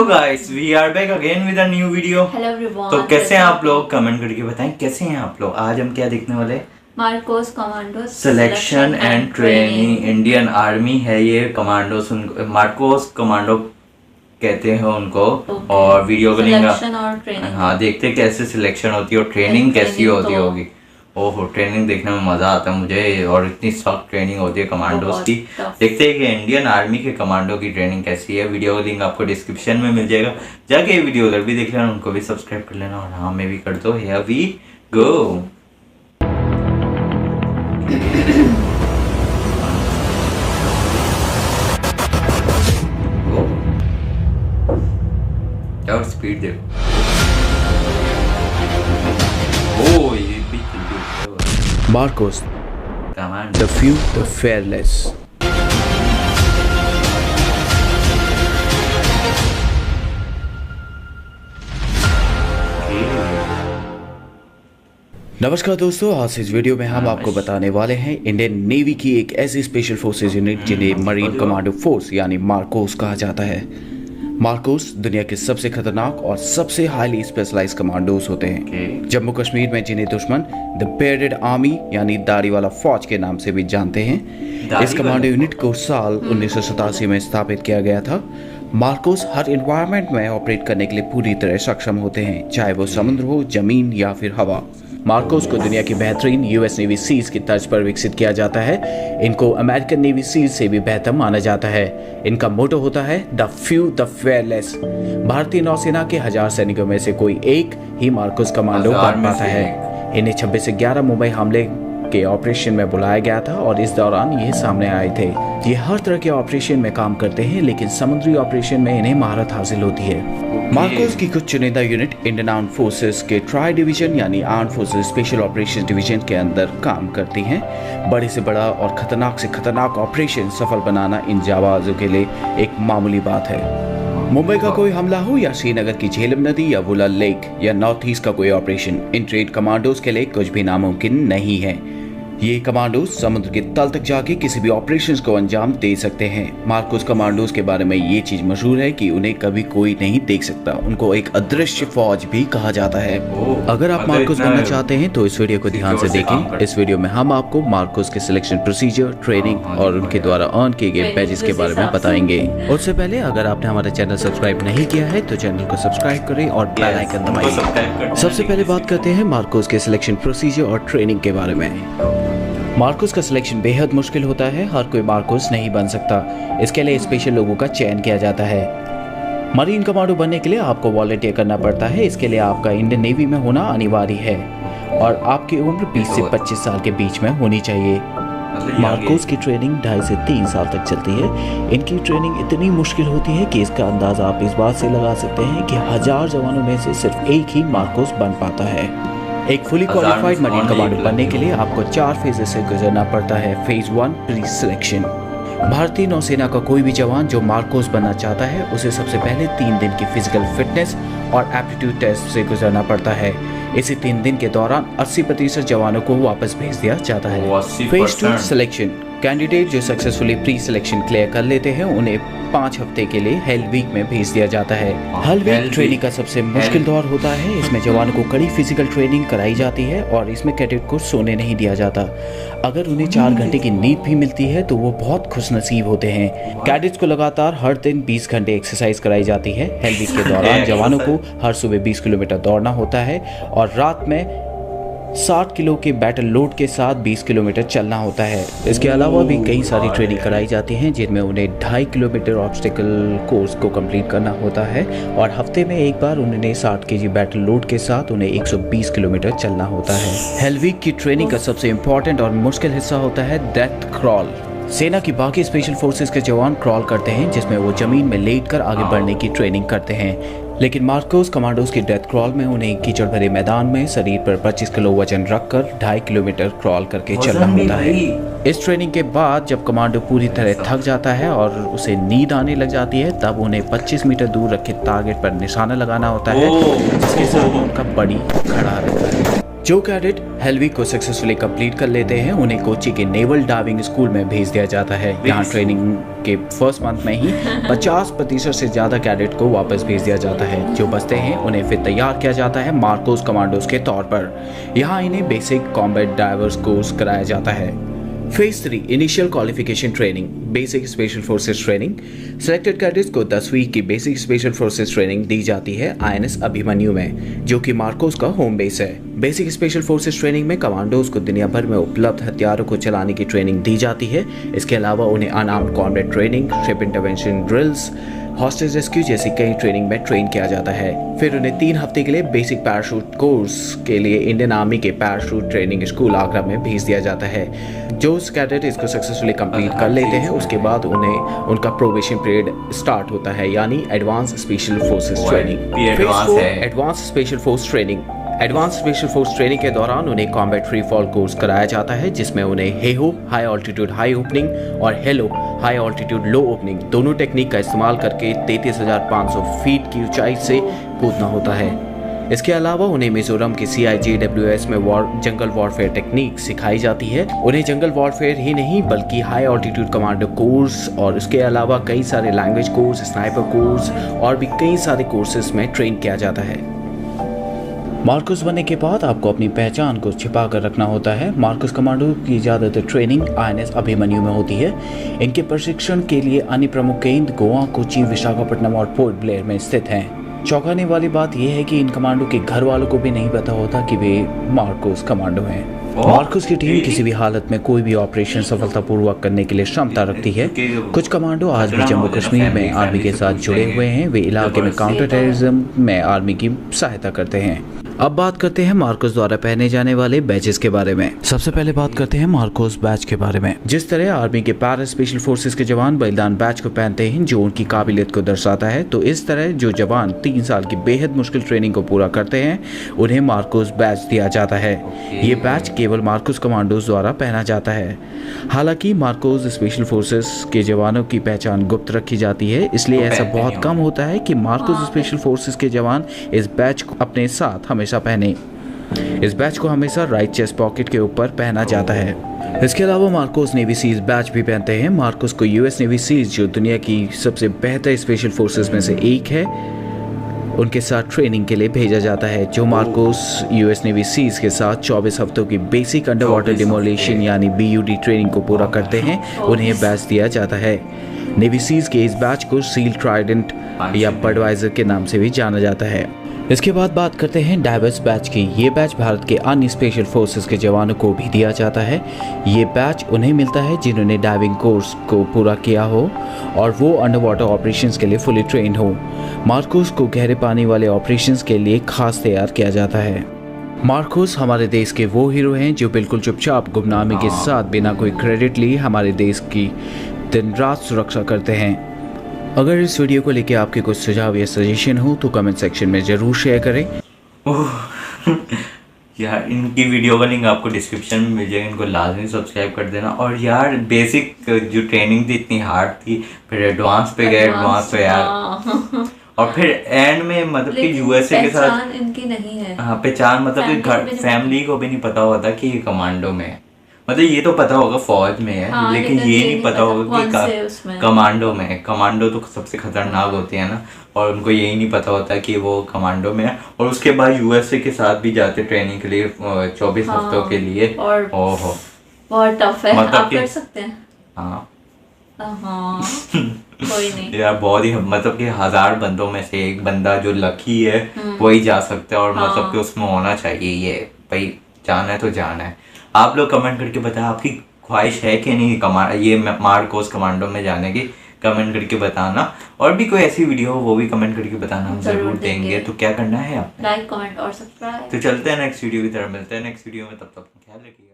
Guys, we are back again with a new video. Hello everyone. तो कैसे हैं आप लोग? कमेंट करके बताएं कैसे हैं आप लोग। आज हम क्या देखने वाले? Marcos commando selection and training. Indian army है ये कमांडोस, उनको मार्कोस कमांडो कहते हैं उनको। और वीडियो को सिलेक्शन और ट्रेनिंग। हाँ, देखते हैं कैसे सिलेक्शन होती है और ट्रेनिंग कैसी होती होगी। ओहो, ट्रेनिंग देखने में मज़ा आता है मुझे, और इतनी सख्त ट्रेनिंग होती है कमांडोज की। देखते हैं कि इंडियन आर्मी के कमांडो की ट्रेनिंग कैसी है। वीडियो का लिंक आपको डिस्क्रिप्शन में मिल जाएगा, जाके ये वीडियो उधर भी देख लेना, उनको भी सब्सक्राइब कर लेना और हाँ मैं भी कर दो। Here we go. और स्पीड देखो। ओ ये भी Marcos, commando. the few, the fearless. नमस्कार दोस्तों, आज इस वीडियो में हम आपको बताने वाले हैं इंडियन नेवी की एक ऐसी स्पेशल फोर्सेज यूनिट जिन्हें मरीन कमांडो फोर्स यानी मार्कोस कहा जाता है। मार्कोस दुनिया के सबसे खतरनाक और सबसे हाईली स्पेशलाइज कमांडोज होते हैं। जम्मू कश्मीर में जिन्हें दुश्मन द बेयर्डेड आर्मी यानी दाढ़ी वाला फौज के नाम से भी जानते हैं। इस कमांडो यूनिट को साल 1987 में स्थापित किया गया था। मार्कोस हर एनवायरनमेंट में ऑपरेट करने के लिए पूरी तरह सक्षम होते हैं, चाहे वो समुद्र हो, जमीन या फिर हवा। मार्कोस को दुनिया की बेहतरीन यूएस नेवी सील्स की तर्ज पर विकसित किया जाता है। इनको अमेरिकन नेवी सील्स से भी बेहतर माना जाता है। इनका मोटो होता है द फ्यू द फेयरलेस। भारतीय नौसेना के 1000 सैनिकों में से कोई एक ही मार्कोस कमांडो बन पाता है। इन्हें 26 से 11 मुंबई हमले के ऑपरेशन में बुलाया गया था और इस दौरान ये सामने आए थे। ये हर तरह के ऑपरेशन में काम करते हैं, लेकिन समुद्री ऑपरेशन में इन्हें महारत हासिल होती है। मार्कोस की कुछ चुनिंदा यूनिट इंडियन आर्म्ड फोर्सेस के ट्राई डिवीजन यानी armed forces special operation division के अंदर काम करती हैं। बड़े से बड़ा और खतरनाक से खतरनाक ऑपरेशन सफल बनाना इन जाबाजों के लिए एक मामूली बात है। मुंबई का कोई हमला हो या श्रीनगर की झेलम नदी या वुलर लेक या नॉर्थ ईस्ट का कोई ऑपरेशन, इन ट्रेड कमांडोज के लिए कुछ भी नामुमकिन नहीं है। ये कमांडोज समुद्र के तल तक जाके किसी भी ऑपरेशंस को अंजाम दे सकते हैं। मार्कोस कमांडोज के बारे में ये चीज मशहूर है कि उन्हें कभी कोई नहीं देख सकता। उनको एक अदृश्य फौज भी कहा जाता है। अगर आप मार्कोस बनना चाहते हैं तो इस वीडियो को ध्यान से देखें। इस वीडियो में हम आपको मार्कोस के सिलेक्शन प्रोसीजर, ट्रेनिंग और उनके द्वारा अर्न किए गए बैजेस के बारे में बताएंगे। उससे पहले अगर आपने हमारा चैनल सब्सक्राइब नहीं किया है तो चैनल को सब्सक्राइब करें और बेल आइकन दबाएं। सबसे पहले बात करते हैं मार्कोस के सिलेक्शन प्रोसीजर और ट्रेनिंग के बारे में। मार्कोस का सिलेक्शन बेहद मुश्किल होता है। हर कोई मार्कोस नहीं बन सकता। इसके लिए स्पेशल लोगों का चयन किया जाता है। मरीन कमांडो बनने के लिए आपको वॉलंटियर करना पड़ता है। इसके लिए आपका इंडियन नेवी में होना अनिवार्य है और आपकी उम्र 20 से 25 साल के बीच में होनी चाहिए। मार्कोस की ट्रेनिंग 2.5 से 3 साल तक चलती है। इनकी ट्रेनिंग इतनी मुश्किल होती है कि इसका अंदाजा आप इस बात से लगा सकते हैं कि 1000 जवानों में से सिर्फ एक ही मार्कोस बन पाता है। एक फुली क्वालिफाइड मरीन कमांडो बनने के लिए आपको 4 फेजेस से गुजरना पड़ता है। Phase 1 pre selection. भारतीय नौसेना का कोई भी जवान जो मार्कोस बनना चाहता है उसे सबसे पहले 3 दिन की फिजिकल फिटनेस और एप्टीट्यूड टेस्ट से गुजरना पड़ता है। इसी 3 दिन के दौरान 80% जवानों को वापस भेज दिया जाता है। Phase 2 selection. कैंडिडेट जो सक्सेसफुली प्री सिलेक्शन क्लियर कर लेते हैं उन्हें 5 हफ्ते के लिए हेल वीक में भेज दिया जाता है। हेल वीक ट्रेनिंग का सबसे मुश्किल दौर होता है। इसमें जवानों को कड़ी फिजिकल ट्रेनिंग कराई जाती है और इसमें कैडेट को सोने नहीं दिया जाता। अगर उन्हें 4 घंटे की नींद भी मिलती है तो वो बहुत खुशनसीब होते हैं। कैडेट्स को लगातार हर दिन 20 घंटे एक्सरसाइज कराई जाती है। हेल वीक के दौरान जवानों को हर सुबह 20 किलोमीटर दौड़ना होता है और रात में 60 किलो के बैटल लोड के साथ 20 किलोमीटर चलना होता है। इसके अलावा भी कई सारी ट्रेनिंग कराई जाती हैं जिनमें उन्हें 2.5 किलोमीटर ऑब्स्टिकल कोर्स को कंप्लीट करना होता है और हफ्ते में एक बार उन्हें 60 केजी बैटल लोड के साथ उन्हें 120 किलोमीटर चलना होता है। हेल वीक की ट्रेनिंग का सबसे इम्पोर्टेंट और मुश्किल हिस्सा होता है डेथ क्रॉल। सेना की बाकी स्पेशल फोर्सेस के जवान क्रॉल करते हैं जिसमें वो जमीन में लेटकर आगे बढ़ने की ट्रेनिंग करते हैं, लेकिन मार्कोस कमांडोज की डेथ क्रॉल में उन्हें कीचड़ भरे मैदान में शरीर पर 25 किलो वजन रखकर 2.5 किलोमीटर क्रॉल करके चलना होता है। इस ट्रेनिंग के बाद जब कमांडो पूरी तरह थक जाता है और उसे नींद आने लग जाती है तब उन्हें 25 मीटर दूर रखे टारगेट पर निशाना लगाना होता है जिसके सामने उनका बॉडी खड़ा रहता है। जो कैडेट हेलवी को सक्सेसफुली कंप्लीट कर लेते हैं उन्हें कोच्चि के नेवल डाइविंग स्कूल में भेज दिया जाता है। यहाँ ट्रेनिंग के फर्स्ट मंथ में ही 50% से ज़्यादा कैडेट को वापस भेज दिया जाता है। जो बचते हैं उन्हें फिर तैयार किया जाता है मार्कोस कमांडोज के तौर पर। यहाँ इन्हें बेसिक कॉम्बैट डाइवर्स कोर्स कराया जाता है। Phase 3 initial qualification training, basic special forces training. Selected cadets को 10 वीक की बेसिक स्पेशल फोर्सेस ट्रेनिंग दी जाती है INS अभिमन्यु में, जो कि मार्कोस का होम बेस है। बेसिक स्पेशल फोर्सेस ट्रेनिंग में कमांडोज को दुनिया भर में उपलब्ध हथियारों को चलाने की ट्रेनिंग दी जाती है। इसके अलावा उन्हें unarmoured combat training, ship intervention drills, hostage rescue जैसी कई ट्रेनिंग में ट्रेन किया जाता है। फिर उन्हें 3 हफ्ते के लिए बेसिक पैराशूट कोर्स के लिए इंडियन आर्मी के पैराशूट ट्रेनिंग स्कूल आगरा में भेज दिया जाता है। जो कैडेट इसको सक्सेसफुली कंप्लीट कर लेते हैं उसके बाद उन्हें उनका प्रोबेशन पीरियड स्टार्ट होता है, यानी advance special forces training. Advance special force training. Advance special force training के दौरान उन्हें कॉम्बैट फ्री फॉल कोर्स कराया जाता है, जिसमें उन्हें Heyhoe high altitude high opening और हेलो हाई ऑल्टीट्यूड लो ओपनिंग दोनों टेक्निक का इस्तेमाल करके 33,500 फीट की ऊंचाई से कूदना होता है। इसके अलावा उन्हें मिजोरम के CIJWS में जंगल वॉरफेयर टेक्निक सिखाई जाती है। उन्हें जंगल वॉरफेयर ही नहीं बल्कि हाई ऑल्टीट्यूड कमांडो कोर्स और इसके अलावा कई सारे लैंग्वेज कोर्स, स्नाइपर कोर्स और भी कई सारे कोर्सेज में ट्रेन किया जाता है। मार्कोस बनने के बाद आपको अपनी पहचान को छिपा कर रखना होता है। मार्कोस कमांडो की ज़्यादातर ट्रेनिंग INS अभिमन्यु में होती है। इनके प्रशिक्षण के लिए अन्य प्रमुख केंद्र गोवा, कोच्चि, विशाखापट्टनम और पोर्ट ब्लेयर में स्थित हैं। चौंकाने वाली बात यह है कि इन कमांडो के घर वालों को भी नहीं पता होता कि वे मार्कोस कमांडो हैं। मार्कोस की टीम किसी भी हालत में कोई भी ऑपरेशन सफलतापूर्वक करने के लिए क्षमता रखती है। कुछ कमांडो आज भी जम्मू कश्मीर में आर्मी के साथ जुड़े हुए हैं। वे इलाके में काउंटर टेररिज्म में आर्मी की सहायता करते हैं। अब बात करते हैं मार्कोस द्वारा पहने जाने वाले बैचेस के बारे में। सबसे पहले बात करते हैं मार्कोस बैच के बारे में। जिस तरह आर्मी के पैरा स्पेशल फोर्सेस के जवान बलिदान बैच को पहनते हैं जो उनकी काबिलियत को दर्शाता है, तो इस तरह जो जवान 3 साल की बेहद मुश्किल ट्रेनिंग को पूरा करते हैं उन्हें मार्कोस बैच दिया जाता है। ये बैच केवल मार्कोस कमांडोज द्वारा पहना जाता है। हालांकि मार्कोस स्पेशल फोर्सेस के जवानों की पहचान गुप्त रखी जाती है, इसलिए ऐसा बहुत कम होता है कि मार्कोस स्पेशल फोर्सेस के जवान इस बैच को अपने साथ हमेशा पहने। इस बैच को हमेशा राइट चेस्ट पॉकेट के ऊपर पहना जाता है। इसके अलावा मार्कोस नेवी सीज बैच भी पहनते हैं। मार्कोस को US नेवी सीज, जो दुनिया की सबसे बेहतर स्पेशल फोर्सेस में से एक है, उनके साथ ट्रेनिंग के लिए भेजा जाता है। जो मार्कोस US नेवी सीज के साथ 24 हफ्तों की बेसिक अंडर वाटर डिमोलिशन यानी BUD ट्रेनिंग को पूरा करते हैं, उन्हें बैच दिया जाता है। नेवी सीज के इस बैच को सील ट्राइडेंट या बडवाइजर के नाम से भी जाना जाता है। इसके बाद बात करते हैं डाइवर्स बैच की। ये बैच भारत के अन्य स्पेशल फोर्सेस के जवानों को भी दिया जाता है। ये बैच उन्हें मिलता है जिन्होंने डाइविंग कोर्स को पूरा किया हो और वो अंडर वाटर ऑपरेशंस के लिए फुली ट्रेंड हो। मार्कोस को गहरे पानी वाले ऑपरेशंस के लिए खास तैयार किया जाता है। मार्कोस हमारे देश के वो हीरो हैं जो बिल्कुल चुपचाप गुमनामी के साथ बिना कोई क्रेडिट लिए हमारे देश की दिन रात सुरक्षा करते हैं। अगर इस वीडियो को लेके आपके कुछ सुझाव या सजेशन हो तो कमेंट सेक्शन में जरूर शेयर करें। यार इनकी वीडियो का लिंक आपको डिस्क्रिप्शन में मिल जाएगा, इनको लाजमी सब्सक्राइब कर देना। और यार बेसिक जो ट्रेनिंग थी इतनी हार्ड थी, फिर एडवांस पे गए, एडवांस पे यार और फिर एंड में मतलब कि USA के साथ पहचान इनकी नहीं है। हाँ पहचान मतलब कि घर फैमिली को भी नहीं पता होता कि ये कमांडो में है। मतलब ये तो पता होगा फौज में है, हाँ, लेकिन ये नहीं पता होगा कि कमांडो में है। कमांडो तो सबसे खतरनाक होती है ना, और उनको यही नहीं पता होता कि वो कमांडो में है। और उसके बाद USA के साथ भी जाते ट्रेनिंग के लिए 24 हफ्तों के लिए। और ओहो बहुत टफ है। मतलब आप कर सकते हैं। हाँ कोई नहीं यार, बहुत ही मतलब कि 1000 बंदों में से एक बंदा जो लकी है वही जा सकता है। और मतलब कि उसमें होना चाहिए ये, भाई जाना है तो जाना है। आप लोग कमेंट करके बताएं आपकी ख्वाहिश है कि नहीं ये मार्कोस कमांडो में जाने की, कमेंट करके बताना। और भी कोई ऐसी वीडियो हो वो भी कमेंट करके बताना, हम जरूर देंगे। तो क्या करना है आपने? लाइक, कमेंट और सब्सक्राइब। तो चलते हैं नेक्स्ट वीडियो की तरफ, मिलते हैं नेक्स्ट वीडियो में। तब तक ख्याल रखिए।